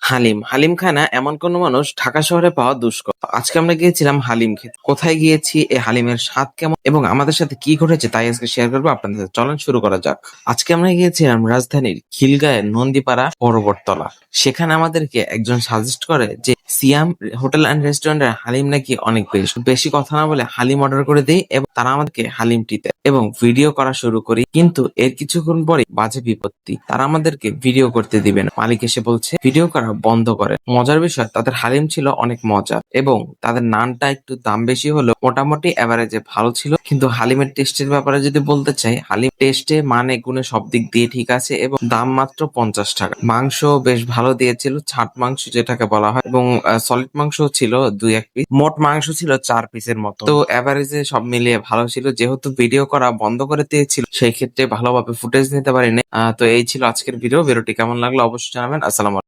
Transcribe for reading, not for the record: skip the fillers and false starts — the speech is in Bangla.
হালিম খায় না এমন কোন মানুষ ঢাকা শহরে পাওয়া দুষ্কর। আজকে আমরা গিয়েছিলাম হালিম খেতে। কোথায় গিয়েছি, এই হালিমের স্বাদ কেমন এবং আমাদের সাথে কি ঘটেছে তাই আজকে শেয়ার করবো আপনাদের সাথে। চলেন শুরু করা যাক। আজকে আমরা গিয়েছিলাম রাজধানীর খিলগাঁয়ের নন্দীপাড়া পর্বততলা। সেখানে আমাদেরকে একজন সাজেস্ট করে যে সিয়াম হোটেল অ্যান্ড রেস্টুরেন্টের হালিম নাকি অনেক বেশি। বেশি কথা না বলে হালিম অর্ডার করে দেই এবং তারা আমাদেরকে হালিমটি দেয় এবং ভিডিও করা শুরু করি। কিন্তু এর কিছুক্ষণ পরে বাজে বিপত্তি, তারা আমাদেরকে ভিডিও করতে দিবে না। মালিক এসে বলছে ভিডিও করা বন্ধ করে। মজার বিষয়, তাদের হালিম ছিল অনেক মজা এবং তাদের নানটা একটু দাম বেশি হলেও মোটামুটি এভারেজে ভালো ছিল। কিন্তু হালিমের টেস্টের ব্যাপারে যদি বলতে চাই, হালিম টেস্টে মানে গুণে সব দিক দিয়ে ঠিক আছে এবং দাম মাত্র 50 টাকা। মাংস বেশ ভালো দিয়েছিল, ছাট মাংস যেটাকে বলা হয়, এবং সলিড মাংস ছিল 2-1 পিস। মোট মাংস ছিল 4 পিসের মতো। তো এভারেজে সব মিলিয়ে ভালো ছিল। যেহেতু ভিডিও করা বন্ধ করে দিয়েছিল, সেই ক্ষেত্রে ভালোভাবে ফুটেজ নিতে পারিনি। তো এই ছিল আজকের ভিডিও। ভিডিওটি কেমন লাগলো অবশ্যই জানাবেন। আসসালামু আলাইকুম।